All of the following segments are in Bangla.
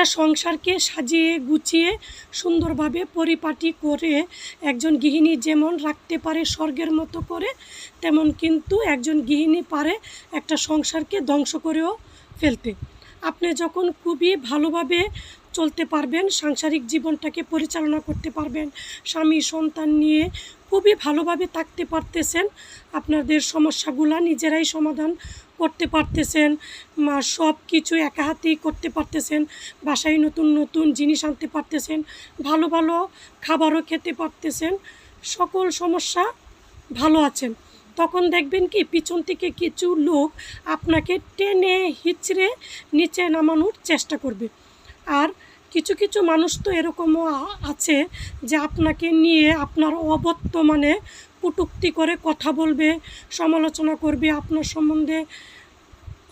একটা সংসারকে সাজিয়ে গুছিয়ে সুন্দরভাবে পরিপাটি করে একজন গৃহিণী যেমন রাখতে পারে স্বর্গের মতো করে, তেমন কিন্তু একজন গৃহিণী পারে একটা সংসারকে ধ্বংস করেও ফেলতে। আপনি যখন খুবই ভালোভাবে চলতে পারবেন, সাংসারিক জীবনটাকে পরিচালনা করতে পারবেন, স্বামী সন্তান নিয়ে খুবই ভালোভাবে থাকতে পারতেছেন, আপনাদের সমস্যাগুলো নিজেরাই সমাধান করতে পারতেছেন, সব কিছু একা হাতেই করতে পারতেছেন, বাসায় নতুন নতুন জিনিস আনতে পারতেছেন, ভালো ভালো খাবারও খেতে পারতেছেন, সকল সমস্যা ভালো আছেন, তখন দেখবেন কি পিছন থেকে কিছু লোক আপনাকে টেনে হিচড়ে নিচে নামানোর চেষ্টা করবে। আর কিছু কিছু মানুষ তো এরকমও আছে যে আপনাকে নিয়ে আপনার অবর্তমানে কটূক্তি করে কথা বলবে, সমালোচনা করবে, আপনার সম্বন্ধে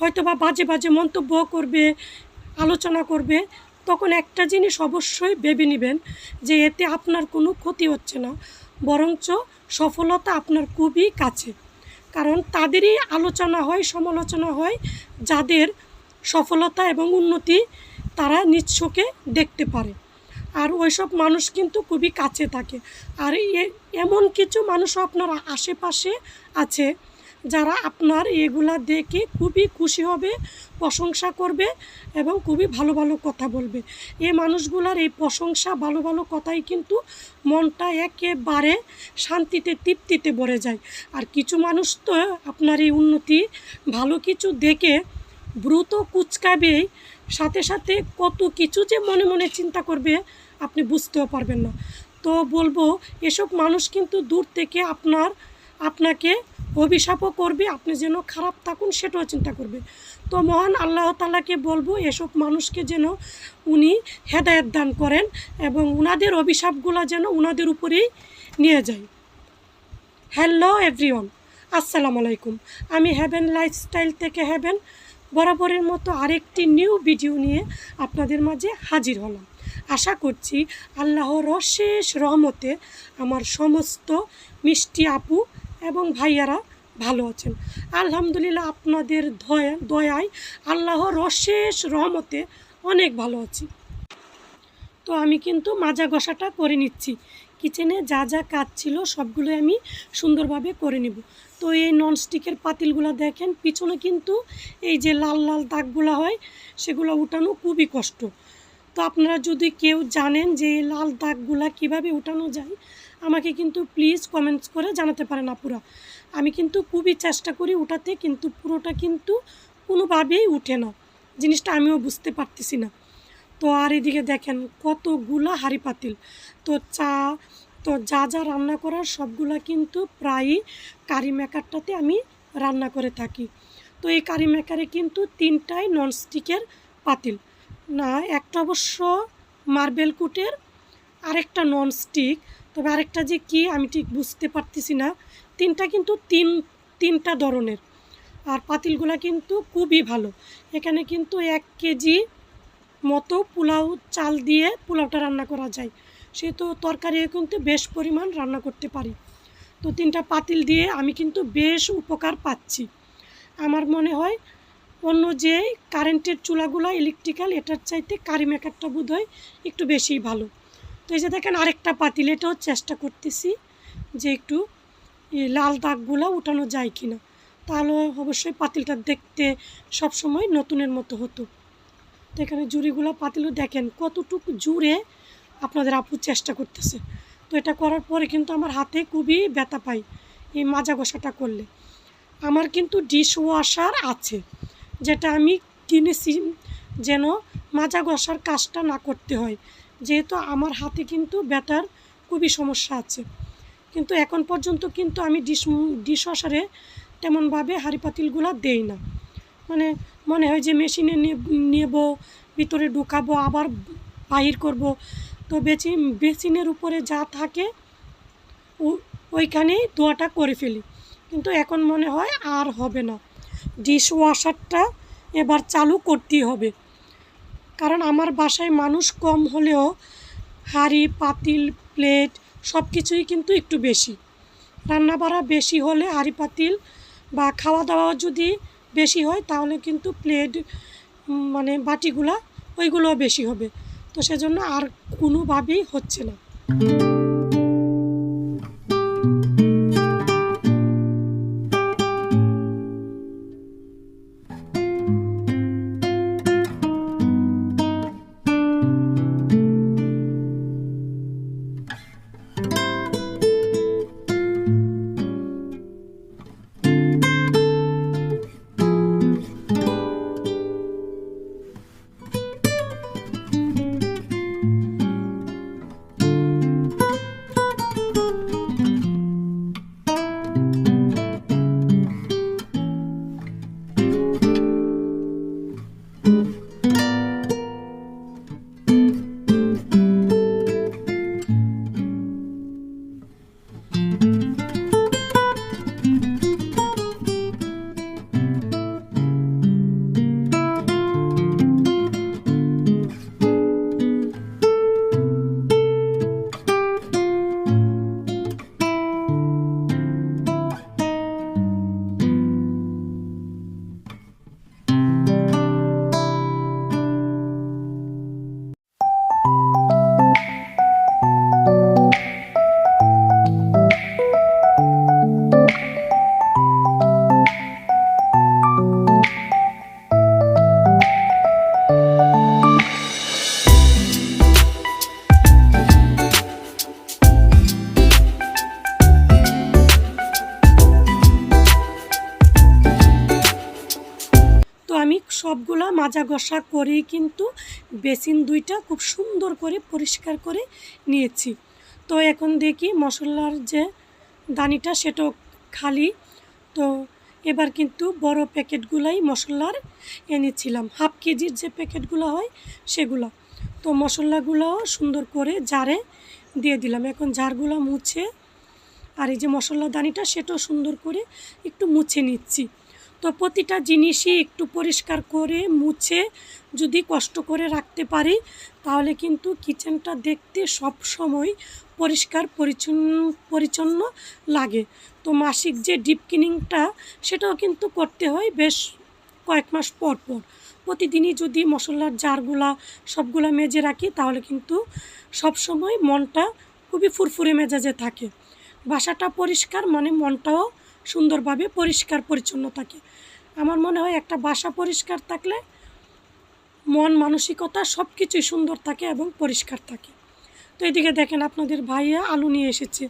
হয়তো বা বাজে বাজে মন্তব্য করবে, আলোচনা করবে। তখন একটা জিনিস অবশ্যই ভেবে নেবেন যে এতে আপনার কোনো ক্ষতি হচ্ছে না, বরঞ্চ সফলতা আপনার খুবই কাছে। কারণ তাদেরই আলোচনা হয়, সমালোচনা হয় যাদের সফলতা এবং উন্নতি তারা নিজ চোখে দেখতে পারে। আর ওইসব মানুষ কিন্তু খুবই কাছে থাকে। আর এমন কিছু মানুষও আপনার আশেপাশে আছে যারা আপনার এগুলা দেখে খুবই খুশি হবে, প্রশংসা করবে এবং খুবই ভালো ভালো কথা বলবে। এই মানুষগুলার এই প্রশংসা, ভালো ভালো কথাই কিন্তু মনটা একেবারে শান্তিতে তৃপ্তিতে ভরে যায়। আর কিছু মানুষ তো আপনার এই উন্নতি ভালো কিছু দেখে দ্রুত কুচকাবেই, সাথে সাথে কত কিছু যে মনে মনে চিন্তা করবে আপনি বুঝতেও পারবেন না। তো বলবো এসব মানুষ কিন্তু দূর থেকে আপনাকে অভিশাপও করবে, আপনি যেন খারাপ থাকুন সেটাও চিন্তা করবে। তো মহান আল্লাহ তাআলাকে বলবো এসব মানুষকে যেন উনি হেদায়েত দান করেন এবং উনাদের অভিশাপগুলো যেন উনাদের উপরেই নিয়ে যায়। হ্যালো এভরিওয়ান, আসসালামু আলাইকুম। আমি হেভেন লাইফস্টাইল থেকে বরাবরের মতো আরেকটি নিউ ভিডিও নিয়ে আপনাদের মাঝে হাজির হলাম। আশা করছি আল্লাহর অশেষ রহমতে আমার সমস্ত মিষ্টি আপু এবং ভাইয়ারা ভালো আছেন। আলহামদুলিল্লাহ, আপনাদের দয়ায় আল্লাহর অশেষ রহমতে অনেক ভালো আছি। তো আমি কিন্তু মাজা ঘষাটা করে নিচ্ছি, কিচেনে যা যা কাজ ছিল সবগুলো আমি সুন্দরভাবে করে নেব। তো এই ননস্টিকের পাতিলগুলো দেখেন পিছনে কিন্তু এই যে লাল লাল দাগগুলো হয় সেগুলো উঠানো খুবই কষ্ট। তো আপনারা যদি কেউ জানেন যে এই লাল দাগগুলো কীভাবে উঠানো যায় আমাকে কিন্তু প্লিজ কমেন্টস করে জানাতে পারেন আপুরা। আমি কিন্তু খুবই চেষ্টা করি উঠাতে, কিন্তু পুরোটা কিন্তু কোনোভাবেই উঠে না, জিনিসটা আমিও বুঝতে পারতেছি না। তো আর এদিকে দেখেন কতগুলা হাঁড়ি পাতিল। তো যা যা রান্না করার সবগুলা কিন্তু প্রায়ই কারি মেকারটাতে আমি রান্না করে থাকি। তো এই কারি মেকারে কিন্তু 3টাই ননস্টিকের পাতিল, না একটা অবশ্য মার্বেল কুটের, আরেকটা ননস্টিক, তবে আরেকটা যে কি আমি ঠিক বুঝতে পারতেছি না। 3টা কিন্তু তিনটা ধরনের। আর পাতিলগুলা কিন্তু খুবই ভালো। এখানে কিন্তু 1 কেজি মতো পোলাও চাল দিয়ে পোলাওটা রান্না করা যায়, সেহেতু তরকারি কিন্তু বেশ পরিমাণ রান্না করতে পারি। তো 3টা পাতিল দিয়ে আমি কিন্তু বেশ উপকার পাচ্ছি। আমার মনে হয় অন্য যে কারেন্টের চুলাগুলো ইলেকট্রিক্যাল, এটার চাইতে কারি মেকারটা বোধ হয় একটু বেশিই ভালো। তো এই যে দেখেন আরেকটা পাতিল, এটাও চেষ্টা করতেছি যে একটু লাল দাগগুলো উঠানো যায় কি না, তাহলে অবশ্যই পাতিলটা দেখতে সবসময় নতুনের মতো হতো। তো এখানে জুড়িগুলো পাতিলও দেখেন কতটুকু জুড়ে আপনাদের আপু চেষ্টা করতেছে। তো এটা করার পরে কিন্তু আমার হাতে খুবই ব্যথা পাই এই মাজা ঘষাটা করলে। আমার কিন্তু ডিশ ওয়াশার আছে, যেটা আমি কিনেছি যেন মাজা ঘষার কাজটা না করতে হয়, যেহেতু আমার হাতে কিন্তু ব্যথার খুবই সমস্যা আছে। কিন্তু এখন পর্যন্ত কিন্তু আমি ডিশ ওয়াশারে তেমনভাবে হাঁড়ি পাতিলগুলো দেই না। মানে মনে হয় যে মেশিনে নেব, ভিতরে ঢুকাবো, আবার বাহির করব, তো বেসিনের উপরে যা থাকে ওইখানেই ধোয়াটা করে ফেলি। কিন্তু এখন মনে হয় আর হবে না, ডিশ ওয়াশারটা এবার চালু করতেই হবে। কারণ আমার বাসায় মানুষ কম হলেও হাঁড়ি পাতিল প্লেট সব কিছুই কিন্তু একটু বেশি, রান্নাবাড়া বেশি হলে হাঁড়ি পাতিল বা খাওয়া দাওয়া যদি বেশি হয় তাহলে কিন্তু প্লেট মানে বাটিগুলা ওইগুলোও বেশি হবে। তো সেজন্য আর কোনোভাবেই হচ্ছে না। তো আমি সবগুলা মাজা ঘষা করেই কিন্তু বেসিন দুইটা খুব সুন্দর করে পরিষ্কার করে নিয়েছি। তো এখন দেখি মশলার যে দানিটা সেটাও খালি। তো এবার কিন্তু বড় প্যাকেটগুলাই মশলার এনেছিলাম, হাফ কেজির যে প্যাকেটগুলো হয় সেগুলো। তো মশলাগুলোও সুন্দর করে জারে দিয়ে দিলাম। এখন জারগুলো মুছে আর এই যে মশলার দানিটা সেটাও সুন্দর করে একটু মুছে নিচ্ছি। তো প্রতিটা জিনিসই একটু পরিষ্কার করে মুছে যদি কষ্ট করে রাখতে পারি তাহলে কিন্তু কিচেনটা দেখতে সব সময় পরিষ্কার পরিচ্ছন্ন লাগে। তো মাসিক যে ডিপ ক্লিনিংটা সেটাও কিন্তু করতে হয় বেশ কয়েক মাস পর পর। প্রতিদিনই যদি মশলার জারগুলা সবগুলা মেজে রাখি তাহলে কিন্তু সব সময় মনটা খুবই ফুরফুরে মেজাজে থাকে। বাসাটা পরিষ্কার মানে মনটাও সুন্দরভাবে পরিষ্কার পরিচ্ছন্ন থাকে। আমার মনে হয় একটা বাসা পরিষ্কার থাকলে মন মানসিকতা সব কিছুই সুন্দর থাকে এবং পরিষ্কার থাকে। তো এদিকে দেখেন আপনাদের ভাইয়া আলু নিয়ে এসেছে,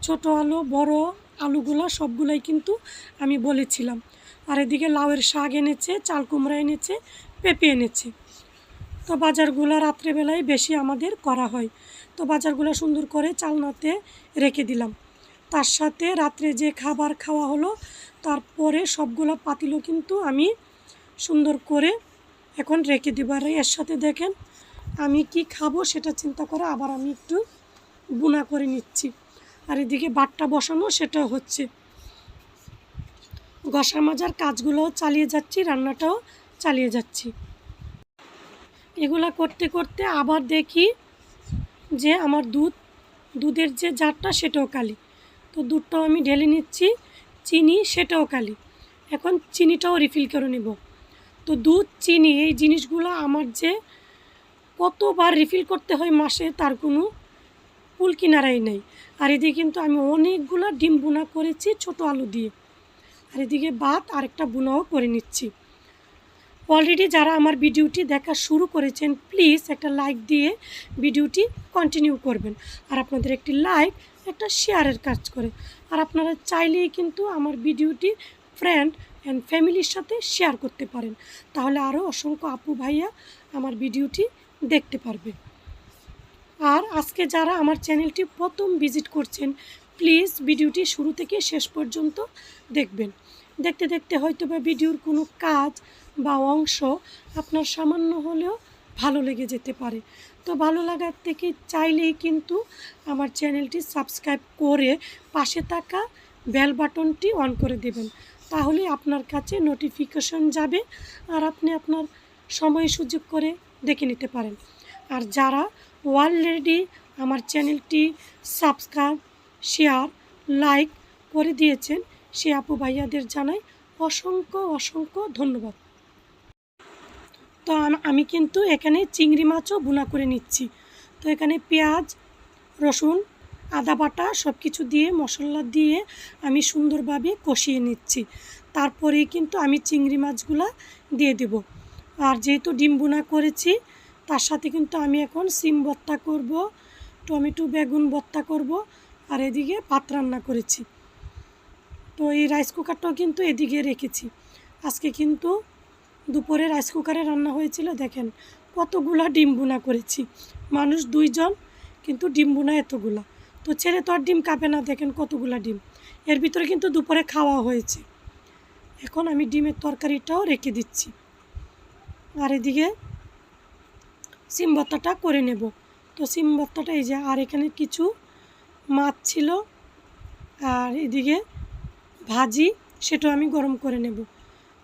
ছোট আলু বড় আলুগুলো সবগুলাই কিন্তু আমি বলেছিলাম। আর এদিকে লাউয়ের শাক এনেছে, চাল কুমড়া এনেছে, পেঁপে এনেছে। তো বাজারগুলো রাত্রেবেলায় বেশি আমাদের করা হয়। তো বাজারগুলো সুন্দর করে চালনাতে রেখে দিলাম। তার সাথে রাত্রে যে খাবার খাওয়া হলো তারপরে সবগুলো পাতিলও কিন্তু আমি সুন্দর করে এখন রেখে দেবো। আর এর সাথে দেখেন আমি কি খাবো সেটা চিন্তা করে আবার আমি একটু বুনা করে নিচ্ছি। আর এদিকে বাটটা বসানো সেটাও হচ্ছে, ঘষা মাজার কাজগুলোও চালিয়ে যাচ্ছি, রান্নাটাও চালিয়ে যাচ্ছি। এগুলা করতে করতে আবার দেখি যে আমার দুধের যে জারটা সেটাও কালি। তো দুধটাও আমি ঢেলে নিচ্ছি, চিনি সেটাও কালি। এখন চিনিটাও রিফিল করে নেব। তো দুধ চিনি এই জিনিসগুলো আমার যে কতবার রিফিল করতে হয় মাসে তার কোনো কুল কিনারাই নেই। আর এদিকে কিন্তু আমি অনেকগুলো ডিম বুনা করেছি ছোট আলু দিয়ে। আর এদিকে ভাত আরেকটা বুনাও করে নিচ্ছি। অলরেডি যারা আমার ভিডিওটি দেখা শুরু করেছেন প্লিজ একটা লাইক দিয়ে ভিডিওটি কন্টিনিউ করবেন। আর আপনাদের একটি লাইক একটা শেয়ারের কাজ করে। আর আপনারা চাইলেই কিন্তু আমার ভিডিওটি ফ্রেন্ড অ্যান্ড ফ্যামিলির সাথে শেয়ার করতে পারেন, তাহলে আরও অসংখ্য আপু ভাইয়া আমার ভিডিওটি দেখতে পারবে। আর আজকে যারা আমার চ্যানেলটি প্রথম ভিজিট করছেন প্লিজ ভিডিওটি শুরু থেকে শেষ পর্যন্ত দেখবেন। দেখতে দেখতে হয়তো বা ভিডিওর কোনো কাজ বা অংশ আপনার সামান্য হলেও ভালো লেগে যেতে পারে। তো ভালো লাগার থেকে চাইলেই কিন্তু আমার চ্যানেলটি সাবস্ক্রাইব করে পাশে থাকা বেল বাটনটি অন করে দেবেন, তাহলে আপনার কাছে নোটিফিকেশন যাবে আর আপনি আপনার সময় সুযোগ করে দেখে নিতে পারেন। আর যারা অলরেডি আমার চ্যানেলটি সাবস্ক্রাইব শেয়ার লাইক করে দিয়েছেন সে আপু ভাইয়াদের জানাই অসংখ্য অসংখ্য ধন্যবাদ। তো তো আমি কিন্তু এখানে চিংড়ি মাছও ভুনা করে নিচ্ছি। তো এখানে পেঁয়াজ, রসুন, আদা বাটা সব কিছু দিয়ে মশলা দিয়ে আমি সুন্দরভাবে কষিয়ে নিচ্ছি। তারপরেই কিন্তু আমি চিংড়ি মাছগুলো দিয়ে দেব। আর যেহেতু ডিম ভুনা করেছি, তার সাথে কিন্তু আমি এখন সিম ভর্তা করব, টমেটো বেগুন ভর্তা করব, আর এদিকে ভাত রান্না করেছি। তো এই রাইস কুকারটাও কিন্তু এদিকে রেখেছি। আজকে কিন্তু দুপুরে রাইস কুকারে রান্না হয়েছিল। দেখেন কতগুলা ডিম ভুনা করেছি, মানুষ 2 জন, কিন্তু ডিম ভুনা এতগুলা। তো ছেলে তো আর ডিম খাবে না, দেখেন কতগুলা ডিম। এর ভিতরে কিন্তু দুপুরে খাওয়া হয়েছে। এখন আমি ডিমের তরকারিটাও রেখে দিচ্ছি, আর এদিকে সিম ভর্তাটা করে নেব। তো সিম ভর্তাটা এই যে, আর এখানে কিছু মাছ ছিল, আর এদিকে ভাজি, সেটাও আমি গরম করে নেব।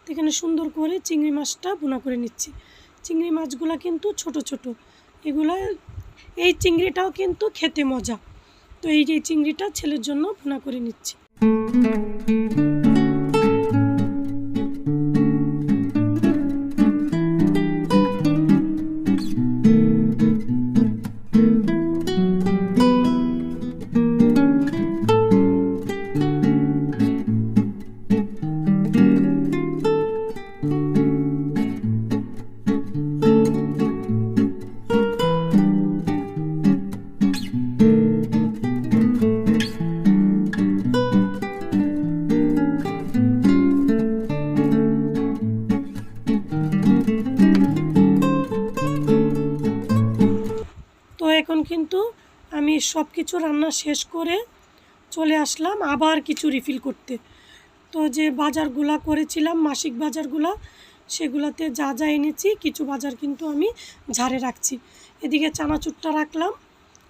তো এখানে সুন্দর করে চিংড়ি মাছটা ভুনা করে নিচ্ছি। চিংড়ি মাছগুলো কিন্তু ছোট ছোট, এগুলা, এই চিংড়িটাও কিন্তু খেতে মজা। তো এই যে চিংড়িটা ছেলের জন্য ভুনা করে নিচ্ছি। তো এখন কিন্তু আমি সব কিছু রান্না শেষ করে চলে আসলাম আবার কিছু রিফিল করতে। তো যে বাজারগুলা করেছিলাম, মাসিক বাজারগুলা, সেগুলাতে যা যা এনেছি, কিছু বাজার কিন্তু আমি ঝাড়ে রাখছি। এদিকে চানাচুরটা রাখলাম,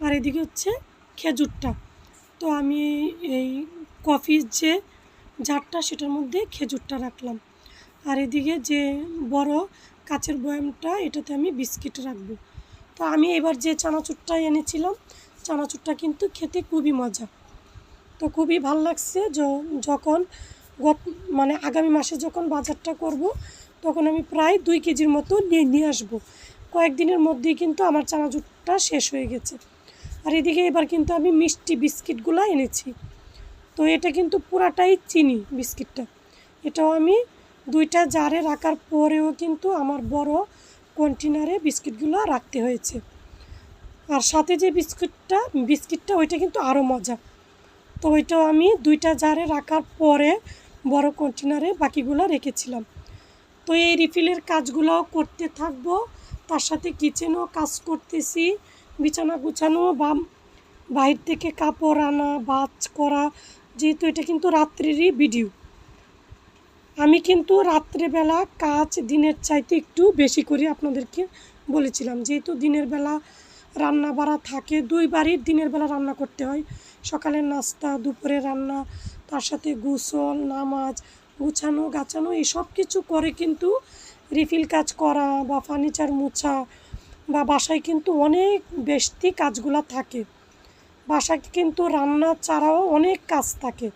আর এদিকে হচ্ছে খেজুরটা। তো আমি এই কফির যে জারটা, সেটার মধ্যে খেজুরটা রাখলাম। আর এদিকে যে বড় কাচের বয়ামটা, এটাতে আমি বিস্কিট রাখবো। তো আমি এবার যে চানাচুরটা এনেছিলাম, চানাচুরটা কিন্তু খেতে খুবই মজা। তো খুবই ভালো লাগছে। যখন মানে আগামী মাসে যখন বাজারটা করব, তখন আমি প্রায় 2 কেজির মতো নিয়ে আসবো। কয়েকদিনের মধ্যেই কিন্তু আমার চানাচুরটা শেষ হয়ে গেছে। আর এদিকে এবার কিন্তু আমি মিষ্টি বিস্কিটগুলো এনেছি। তো এটা কিন্তু পুরাটাই চিনি বিস্কিটটা। এটাও আমি 2টা জারে রাখার পরেও কিন্তু আমার বড় কন্টেনারে বিস্কিটগুলো রাখতে হয়েছে। আর সাথে যে বিস্কিটটা ওইটা কিন্তু আরও মজা। তো ওইটাও আমি 2টা জারে রাখার পরে বড় কন্টেনারে বাকিগুলো রেখেছিলাম। তো এই রিফিলের কাজগুলোও করতে থাকবো, তার সাথে কিচেনও কাজ করতেছি, বিছানা গুছানো বা বাইরে থেকে কাপড় আনা, বাজ করা। যেহেতু এটা কিন্তু রাত্রেরই ভিডিও, আমি কিন্তু রাত্রেবেলা কাজ দিনের চাইতে একটু বেশি করি, আপনাদেরকে বলেছিলাম। যেহেতু দিনের বেলা রান্না বাড়া থাকে, 2 বারই দিনের বেলা রান্না করতে হয়। সকালের নাস্তা, দুপুরে রান্না, তার সাথে গোসল, নামাজ, গুছানো গাছানো, এই সব কিছু করে কিন্তু রিফিল কাজ করা বা ফার্নিচার মোছা বা বাসায় কিন্তু অনেক বেশি কাজগুলো থাকে। বাসায় কিন্তু রান্না ছাড়াও অনেক কাজ থাকে।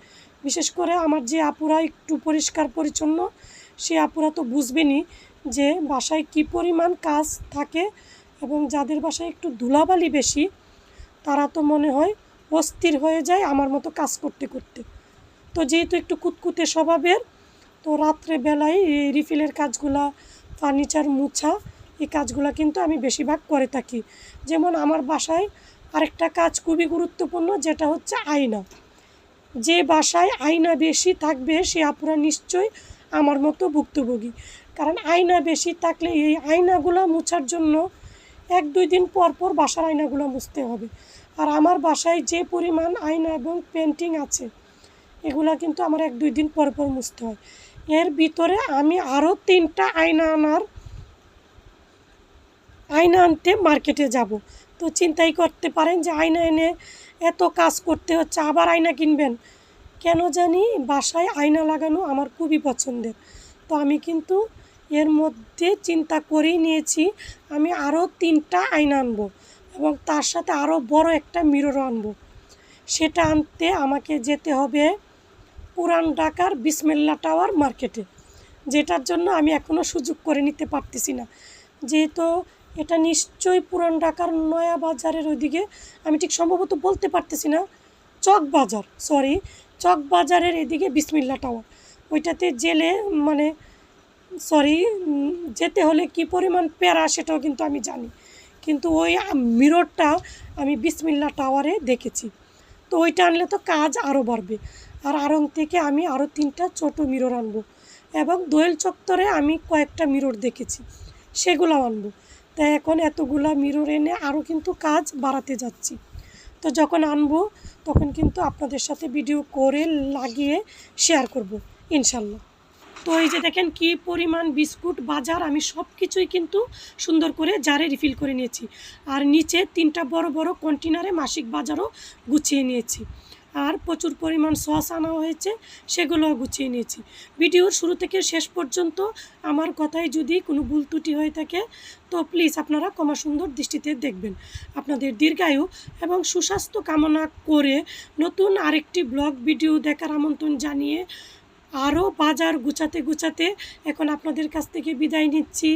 বিশেষ করে আমার যে আপুরা একটু পরিষ্কার পরিচ্ছন্ন, সে আপুরা তো বুঝবেনই যে বাসায় কী পরিমাণ কাজ থাকে। এবং যাদের বাসায় একটু ধুলাবালি বেশি, তারা তো মনে হয় অস্থির হয়ে যায় আমার মতো কাজ করতে করতে। তো যেহেতু একটু কুতকুতে স্বভাবের, তো রাত্রেবেলায় এই রিফিলের কাজগুলা, ফার্নিচার মোছা, এই কাজগুলো কিন্তু আমি বেশিরভাগ করে থাকি। যেমন আমার বাসায় আরেকটা কাজ খুবই গুরুত্বপূর্ণ, যেটা হচ্ছে আয়না। যে বাসায় আয়না বেশি থাকবে, সে আপুরা নিশ্চয়ই আমার মতো ভুক্তভোগী। কারণ আয়না বেশি থাকলে এই আয়নাগুলো মোছার জন্য 1-2 দিন পর পর বাসার আয়নাগুলো মুছতে হবে। আর আমার বাসায় যে পরিমাণ আয়না এবং পেন্টিং আছে, এগুলা কিন্তু আমার 1-2 দিন পর পর মুছতে হয়। এর ভিতরে আমি আরও 3টা আয়না আনতে মার্কেটে যাব। তো চিন্তাই করতে পারেন যে আয়না এনে এত কাজ করতে হচ্ছে, আবার আয়না কিনবেন। কেন জানি বাসায় আয়না লাগানো আমার খুবই পছন্দের। তো আমি কিন্তু এর মধ্যে চিন্তা করেই নিয়েছি, আমি আরও 3টা আয়না আনবো এবং তার সাথে আরও বড় একটা মিররও আনবো। সেটা আনতে আমাকে যেতে হবে পুরান ঢাকার বিসমিল্লা টাওয়ার মার্কেটে, যেটার জন্য আমি এখনও সুযোগ করে নিতে পারতেছি না। যেহেতু এটা নিশ্চয়ই পুরান ঢাকার নয়া বাজারের ওইদিকে, আমি ঠিক সম্ভবত বলতে পারতেছি না, চক বাজার, সরি, চক বাজারের এদিকে বিসমিল্লা টাওয়ার, ওইটাতে জেলে মানে সরি যেতে হলে কি পরিমাণ প্যারা সেটাও কিন্তু আমি জানি, কিন্তু ওই মিররটা আমি বিসমিল্লা টাওয়ারে দেখেছি। তো ওইটা আনলে তো কাজ আরও বাড়বে। আর আড়ং থেকে আমি আরও 3টা ছোটো মিরর আনবো, এবং দোয়েল চত্বরে আমি কয়েকটা মিরর দেখেছি, সেগুলো আনবো। তাই এখন এতগুলা মিরর এনে আরও কিন্তু কাজ বাড়াতে যাচ্ছি। তো যখন আনবো তখন কিন্তু আপনাদের সাথে ভিডিও করে লাগিয়ে শেয়ার করব ইনশাল্লাহ। তো এই যে দেখেন কি পরিমাণ বিস্কুট বাজার, আমি সব কিছুই কিন্তু সুন্দর করে জারে রিফিল করে নিয়েছি। আর নিচে 3টা বড় বড় কন্টেনারে মাসিক বাজারও গুছিয়ে নিয়েছি। আর প্রচুর পরিমাণ সস আনা হয়েছে, সেগুলোও গুছিয়ে নিয়েছি। ভিডিওর শুরু থেকে শেষ পর্যন্ত আমার কথায় যদি কোনো ভুল ত্রুটি হয়ে থাকে তো প্লিজ আপনারা ক্ষমা সুন্দর দৃষ্টিতে দেখবেন। আপনাদের দীর্ঘায়ু এবং সুস্বাস্থ্য কামনা করে নতুন আরেকটি ব্লগ ভিডিও দেখার আমন্ত্রণ জানিয়ে আরও বাজার গুছাতে গুছাতে এখন আপনাদের কাছ থেকে বিদায় নিচ্ছি।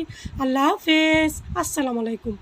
আল্লাহ হাফেজ, আসসালামু আলাইকুম।